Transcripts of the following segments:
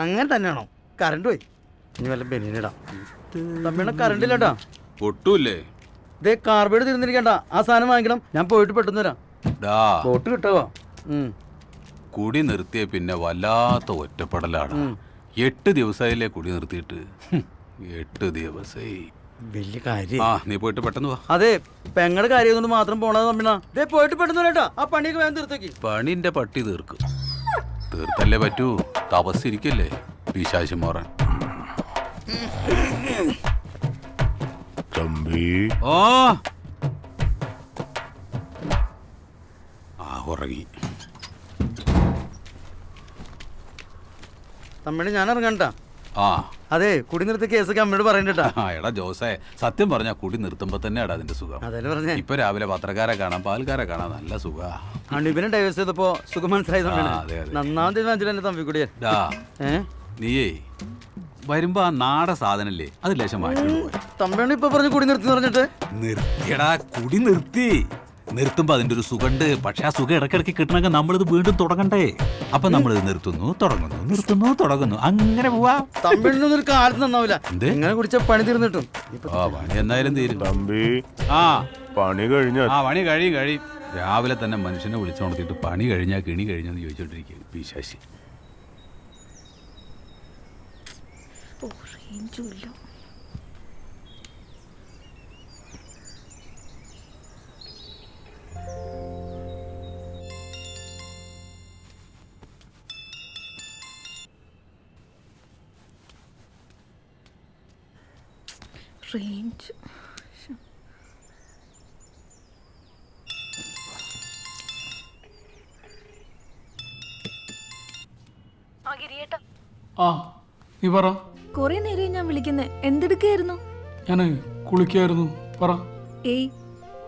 അങ്ങനെ തന്നെയാണോ? കറണ്ട് പോയി. ഇനി വല്ല ബെനിനിടാം. തമ്മിയുടെ കറണ്ട് ഇല്ലട്ടാ. ഒട്ടൂല്ലേ? ഇതേ കാർബൈഡ് തിരുന്നിരിക്കണ്ട. ആ സാധനം വാങ്ങിക്കണം. ഞാൻ പോയിട്ട് പെട്ടെന്ന് വരാം. ബോട്ട് കിട്ടാവോ? കുടി നിർത്തിയ പിന്നെ വല്ലാത്ത ഒറ്റപ്പെടലാണ്. 8 ദിവസമായില്ലേ കുടി നിർത്തിയിട്ട്? 8 ദിവസമായി. വലിയ കാര്യം. നീ പോയിട്ട് പെട്ടെന്ന് വാ. അതെ, പെങ്ങളുടെ കാര്യം മാത്രം പോണത് തമ്മിണ. ഇതേ പോയിട്ട് പെട്ടെന്ന് വരട്ടാ. ആ പണിയൊക്കെ വേഗം തീർത്തേക്ക്. പണിന്റെ പട്ടി തീർക്കും. തീർത്തല്ലേ പറ്റൂ. തപസ്സിരിക്കല്ലേ പിശാച് മോറൻ. ഉറങ്ങി. തമ്മിണ ഞാൻ ഇറങ്ങണ്ട. അതെ, കുടി നിർത്തിയ കേസൊക്കെ അമ്മയോട് പറയണ്ടാ. എടാ ജോസേ, സത്യം പറഞ്ഞാ കുടി നിർത്തുമ്പോ തന്നെ എടാ അതിന്റെ സുഖം. അതല്ലേ പറഞ്ഞേ. ഇപ്പൊ രാവിലെ പത്രക്കാരെ കാണാം, പാൽക്കാരെ കാണാം, നല്ല സുഖാ. അണുബിനെ ഡൈവേഴ്സ് ചെയ്തപ്പോ സുഖം മനസ്സിലായി. നന്നാം തീരുമാനിച്ചില്ല തമ്പി കൂടിയ. നീയേ വരുമ്പോ ആ നാട സാധനല്ലേ അത് ലേശം മാറ്റി. തമ്പിയാണ് ഇപ്പൊ പറഞ്ഞു കുടി നിർത്തി പറഞ്ഞിട്ട്. നിർത്തിയടാ, കുടി നിർത്തി. നിർത്തുമ്പോ അതിന്റെ ഒരു സുഖമുണ്ട്. പക്ഷെ ആ സുഖം ഇടയ്ക്കിടയ്ക്ക് കിട്ടണമെങ്കിൽ നമ്മളിത് വീണ്ടും തുടങ്ങണ്ടേ? അപ്പൊ നമ്മളിത് നിർത്തുന്നു, തുടങ്ങുന്നു, നിർത്തുന്നു, തുടങ്ങുന്നു, അങ്ങനെ പോവാ. തമ്പിനൊന്നും ഒരു കാലത്ത് നന്നാവില്ല. ഇങ്ങനെ കുടിച്ച പണി തീർന്നിട്ടും. പണി എന്നായാലും തീരും. തമ്പി പണി കഴിഞ്ഞ പണി കഴിയും. രാവിലെ തന്നെ മനുഷ്യനെ വിളിച്ചുണർത്തിയിട്ട് പണി കഴിഞ്ഞാ കിണി കഴിഞ്ഞെന്ന് ചോദിച്ചോണ്ടിരിക്കുകയാണ് പിശാശി. റേഞ്ച് നീ പറ. കൊറേ നേരം ഞാൻ വിളിക്കുന്നേ. എന്തെടുക്കായിരുന്നു? ഞാന് കുളിക്കായിരുന്നു. പറ. ഏയ്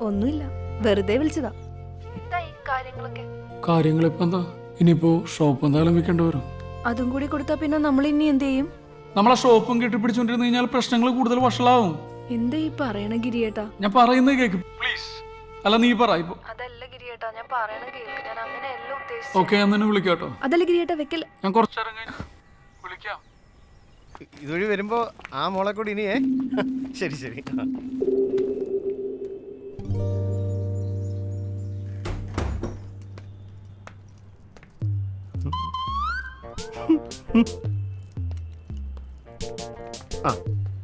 ഒന്നുമില്ല, വെറുതെ വിളിച്ചതാ. കാര്യങ്ങളിപ്പോ എന്താ? ഇനിയിപ്പോ ഷോപ്പ് എന്തായാലും വെക്കേണ്ടി വരും. അതും കൂടി കൊടുത്താ പിന്നെ നമ്മൾ ഇനി എന്ത് ചെയ്യും? നമ്മളെ ഷോപ്പും കെട്ടിപ്പിടിച്ചോണ്ടിരുന്നു കഴിഞ്ഞാൽ പ്രശ്നങ്ങൾ കൂടുതൽ വഷളാവും. എന്താ ഈ പറയണ ഗിരിയേട്ടാ? ഞാൻ പറയുന്നത് കേക്ക് പ്ലീസ്. അല്ല നീ പറ ഇപ്പൊ. അതല്ല ഗിരിയേട്ടാ, ഞാൻ പറയണ കേക്ക്. ഞാൻ അങ്ങനെയല്ല ഉദ്ദേശിച്ചത്. ഓക്കെ, ഞാൻ നിന്നെ വിളിക്കാട്ടോ. അതല്ല ഗിരിയേട്ടാ, വെക്കൽ. ഞാൻ കുറച്ചേരം കഴിഞ്ഞ് വിളിക്കാം. ഇതുവഴി വരുമ്പോ ആ മോളെ കൂടി ഇനിയേ. ശരി ശരി.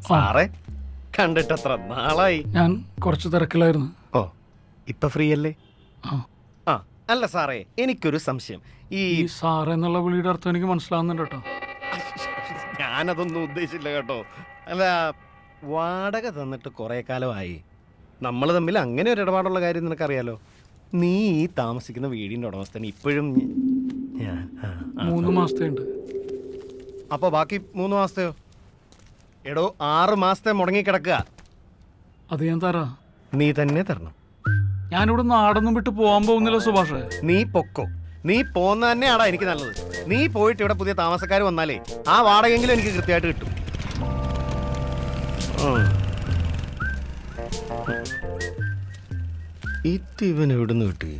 സാറേ, കണ്ടിട്ടത്ര നാളായി. ഞാൻ കുറച്ച് തിരക്കിലായിരുന്നു. ഓ, ഇപ്പൊ ഫ്രീ അല്ലേ? അല്ല സാറേ, എനിക്കൊരു സംശയം. ഈ സാറേ എന്നുള്ള വിളിയുടെ അർത്ഥം എനിക്ക് മനസ്സിലാവുന്നുണ്ട് കേട്ടോ. ഞാനതൊന്നും ഉദ്ദേശിച്ചില്ല കേട്ടോ. അല്ല, വാടക തന്നിട്ട് കുറെ കാലമായി. നമ്മൾ തമ്മിൽ അങ്ങനെ ഒരു ഇടപാടുള്ള കാര്യം നിനക്കറിയാലോ. നീ ഈ താമസിക്കുന്ന വീടിൻ്റെ ഉടമസ്ഥന് ഇപ്പോഴും 3 മാസത്തെ ഉണ്ട്. അപ്പോൾ ബാക്കി 3 മാസത്തെയോ? എടോ, 6 മാസത്തെ മുടങ്ങിക്കിടക്കുക. അത് ഞാൻ തരാ. നീ തന്നെ തരണം. ഞാനിവിടെ നാടൊന്നും വിട്ട് പോകാൻ പോകുന്നില്ല സുഭാഷേ. നീ പൊക്കോ. നീ പോന്ന തന്നെയാടാ എനിക്ക് നല്ലത്. നീ പോയിട്ട് ഇവിടെ പുതിയ താമസക്കാർ വന്നാലേ ആ വാടകയെങ്കിലും എനിക്ക് കൃത്യമായിട്ട് കിട്ടും. ഇവൻ എവിടുന്ന് കിട്ടി?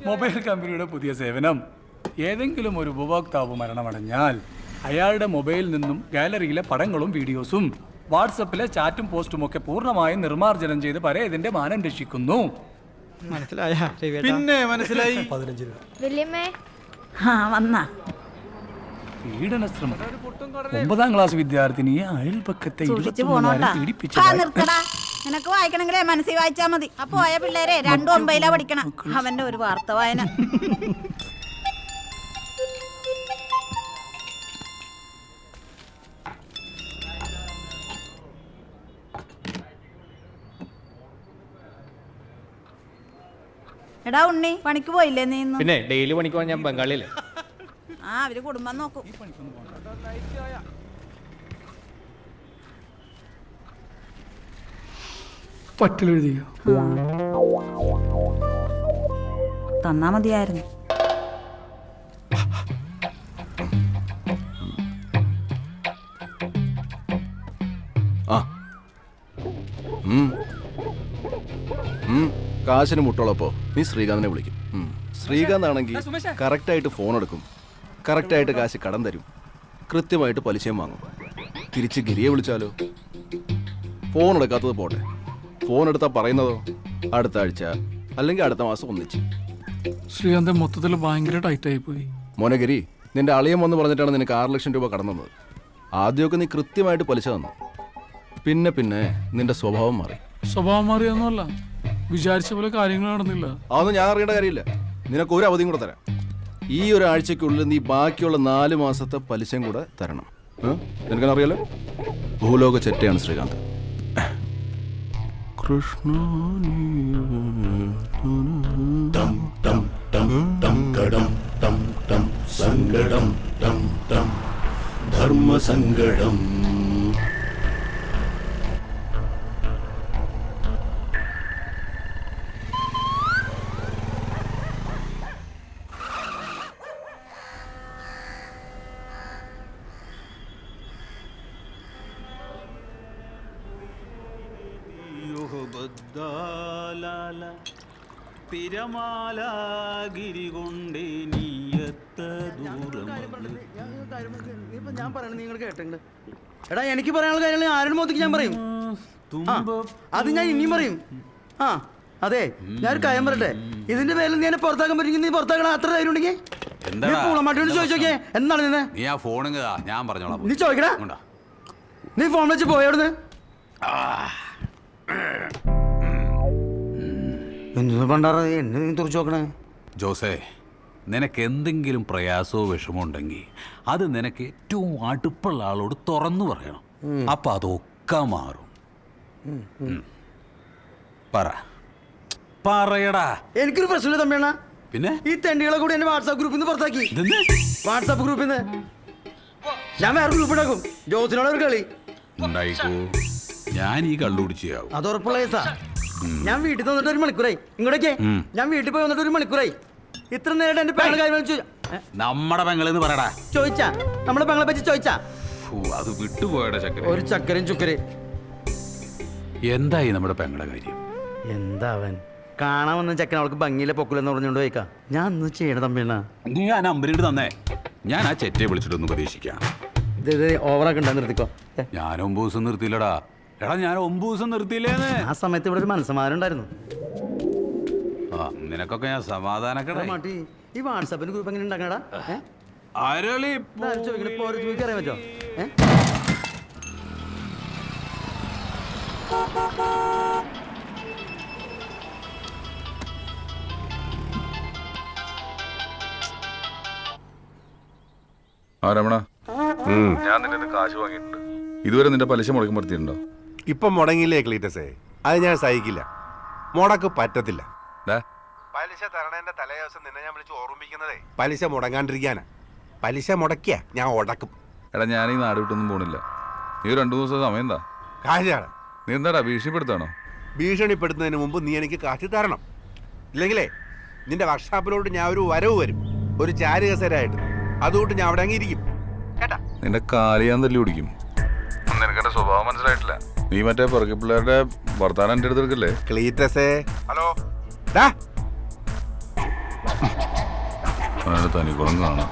മൊബൈൽ കമ്പനിയുടെ പുതിയ സേവനം. ഏതെങ്കിലും ഒരു ഉപഭോക്താവ് മരണമടഞ്ഞാൽ അയാളുടെ മൊബൈലിൽ നിന്നും ഗാലറിയിലെ പടങ്ങളും വീഡിയോസും വാട്സപ്പിലെ ചാറ്റും പോസ്റ്റും ഒക്കെ പൂർണ്ണമായും നിർമ്മാർജ്ജനം ചെയ്ത് പരേതിന്റെ മാനം രക്ഷിക്കുന്നു. പിന്നെ മനസ്സിലായി. 15 രൂപ. പീഡനശ്രമം. 9ാം ക്ലാസ് വിദ്യാർത്ഥിനിയെ അയൽപക്കത്തെ 23 പീഡിപ്പിച്ചു. നിനക്ക് വായിക്കണമെങ്കിലേ മനസ്സിൽ വായിച്ചാ മതി. ആ പോയ പിള്ളേരെ 2 പഠിക്കണം. അവന്റെ ഒരു വാർത്ത വായന. എടാ ഉണ്ണി, പണിക്ക് പോയില്ലേ നീ? പിന്നെ ഡെയിലി പണിക്ക് പോകാൻ ഞാൻ ബംഗാളിയിലെ. അവര് കുടുംബം നോക്കും. പറ്റിലെഴുതിയോ? തന്നാ മതിയായിരുന്നു. കാശിന് മുട്ടുള്ളപ്പോ നീ ശ്രീകാന്തിനെ വിളിക്കും. ശ്രീകാന്ത് ആണെങ്കിൽ കറക്റ്റായിട്ട് ഫോൺ എടുക്കും, കറക്റ്റായിട്ട് കാശ് കടം തരും, കൃത്യമായിട്ട് പലിശയും വാങ്ങും. തിരിച്ച് ഗിരിയെ വിളിച്ചാലോ? ഫോൺ എടുക്കാത്തത് പോട്ടെ, ഫോൺ എടുത്താൽ പറയുന്നതോ അടുത്ത ആഴ്ച അല്ലെങ്കിൽ അടുത്ത മാസം ഒന്നിച്ച്. ശ്രീകാന്ത് മൊത്തത്തിൽ ഭയങ്കര ടൈറ്റായി പോയി. മോനഗിരി, നിന്റെ അളിയം വന്ന് പറഞ്ഞിട്ടാണ് നിനക്ക് 6 ലക്ഷം രൂപ കടം തന്നത്. ആദ്യമൊക്കെ നീ കൃത്യമായിട്ട് പലിശ തന്നു, പിന്നെ പിന്നെ നിന്റെ സ്വഭാവം മാറി. സ്വഭാവം മാറിയൊന്നുമല്ല, വിചാരിച്ച പോലെ കാര്യങ്ങൾ നടന്നില്ല. അതൊന്നും ഞാൻ അറിയേണ്ട കാര്യമില്ല. നിനക്ക് ഒരു അവധിയും കൂടെ തരാം. ഈ ഒരാഴ്ചക്കുള്ളിൽ നീ ബാക്കിയുള്ള 4 മാസത്തെ പലിശയും കൂടെ തരണം. നിനക്കറിയാലോ, ഭൂലോക ചെറ്റയാണ് ശ്രീകാന്ത്. കൃഷ്ണ സങ്കടം ധർമ്മസങ്കടം. ഞാൻ പറയണത് നിങ്ങൾ കേട്ടിട്ടുണ്ട്. എടാ, എനിക്ക് പറയാനുള്ള കാര്യങ്ങൾ ആരുടെ മുഖത്തേക്ക് ഞാൻ പറയും. അത് ഞാൻ ഇനിയും പറയും. അതെ, ഞാനൊരു കാര്യം പറയട്ടെ. ഇതിന്റെ പേരിൽ നീ എന്നെ പുറത്താക്കാൻ പറ്റുമെങ്കിൽ നീ പുറത്താക്കണം. അത്ര ധൈര്യം ഉണ്ടെങ്കിൽ പൂളമാട്ടിയോട് ചോദിച്ചോക്കേ. എന്താണ് നിന്നെ നീ ചോദിക്കടാ. നീ ഫോൺ വെച്ച് പോയോടുന്ന്. എന്തു പണ്ടാറ എന്നെ നീ തുറച്ചു നോക്കണേ? ജോസേ, നിനക്ക് എന്തെങ്കിലും പ്രയാസമോ വിഷമോ ഉണ്ടെങ്കിൽ അത് നിനക്ക് ഏറ്റവും അടുപ്പുള്ള ആളോട് തുറന്നു പറയണം. അപ്പൊ അതൊക്കെ മാറും. പറയടാ. എനിക്കൊരു പ്രശ്നമില്ല തമ്മിയാണ്. പിന്നെ ഈ തെണ്ടികളെ കൂടി എന്നെ വാട്സാപ്പ് ഗ്രൂപ്പിൽ നിന്ന് പുറത്താക്കി. വാട്സാപ്പ് ഗ്രൂപ്പിൽ നിന്ന് ഞാൻ വേറെ ഗ്രൂപ്പ് ഉണ്ടാക്കും. ജോസിനോട് ഒരു കളി ഉണ്ടായിക്കോ. ഞാൻ ഈ കള്ളുപിടിച്ചാവും. അത് ഉറപ്പുള്ള കേസാ. ഞാൻ വീട്ടിൽ വന്നിട്ട് 1 മണിക്കൂറായി. ഇങ്ങോട്ടേക്ക് ഞാൻ വീട്ടിൽ പോയി വന്നിട്ട് 1 മണിക്കൂറായി. ഇത്ര നേരം എന്റെ പെങ്ങളെ കാര്യം നമ്മുടെ പെങ്ങളെന്ന് പറയടാ. ചോദിച്ചാ നമ്മുടെ പെങ്ങളെ പറ്റി ചോദിച്ചാ? അത് വിട്ടുപോയടാ ചക്കര. ഒരു ചക്കരയും ചുക്കര്. എന്തായി നമ്മുടെ പെങ്ങളുടെ കാര്യം? എന്താ അവൻ കാണാൻ വന്ന ചക്കൻ അവൾക്ക് ഭംഗിയിലെ പൊക്കിലെന്ന് പറഞ്ഞുകൊണ്ട് പോയിക്കാ. ഞാൻ ഒന്ന് ചെയ്യണ തമ്മിയാണ്. നീ ആ നമ്പറിട്ട് തന്നേ, ഞാൻ ആ ചെറ്റയെ വിളിച്ചിട്ടൊന്ന് പ്രതീക്ഷിക്കാം. ഇത് ഓവറാക്കണ്ട, നിർത്തിക്കോ. ഞാൻ 9 ദിവസം നിർത്തിയില്ലടാ. എടാ, ഞാൻ 9 ദിവസം നിർത്തിയില്ലേന്ന്. ആ സമയത്ത് ഇവിടെ ഒരു മനസ്സമാരം ഉണ്ടായിരുന്നു. നിനക്കൊക്കെ ഞാൻ സമാധാനക്കട മാട്ടി. ഈ വാട്സാപ്പിന് ഗ്രൂപ്പ് എങ്ങനെ ഉണ്ടാക്കണടാ? ചോദിക്കണ അറിയാൻ പറ്റോ? രമണ, ഞാൻ നിന്റെ കാശ് വാങ്ങിയിട്ടുണ്ട്. ഇതുവരെ നിന്റെ പലിശ മുടക്കി മറുത്തിട്ടുണ്ടോ? ഇപ്പം മുടങ്ങിയില്ലേ ക്ലീറ്റസേ? അത് ഞാൻ സഹിക്കില്ല. മുടക്ക് പറ്റത്തില്ല. പലിശ തരണേന്റെ തലേ ദിവസം നിന്നെ ഞാൻ വിളിച്ച് ഓർമ്മിപ്പിക്കുന്നതേ പലിശ മുടങ്ങാണ്ടിരിക്കാനാ. പലിശ മുടക്കിയ ഞാൻ ഉടക്കും. എടാ, ഞാൻ ഈ നാട് വിട്ടൊന്നും പോണില്ല. നീ 2 ദിവസം സമയം എന്താ? കാശാണ്. നീ എന്താടാ ഭീഷണിപ്പെടുത്താണോ? ഭീഷണിപ്പെടുത്തുന്നതിന് മുമ്പ് നീ എനിക്ക് കാശ് തരണം. ഇല്ലെങ്കിലേ നിന്റെ വർക്ക്ഷോപ്പിലോട്ട് ഞാൻ ഒരു വരവ് വരും, ഒരു ചാരുകസരായിട്ട്. അതുകൊണ്ട് ഞാൻ അവിടെ അങ്ങിരിക്കും. കേട്ടാ? നിന്റെ കാല് ഞാൻ തല്ലി പിടിക്കും. നിനക്കെന്റെ സ്വഭാവം മനസ്സിലായിട്ടില്ല. നീ മറ്റേ പുറകെ പിള്ളേരുടെ വർത്താനം എൻ്റെ അടുത്ത് എടുക്കല്ലേ? ക്ലീറ്റസേ, ഹലോ. തനിക്കുളം കാണാം.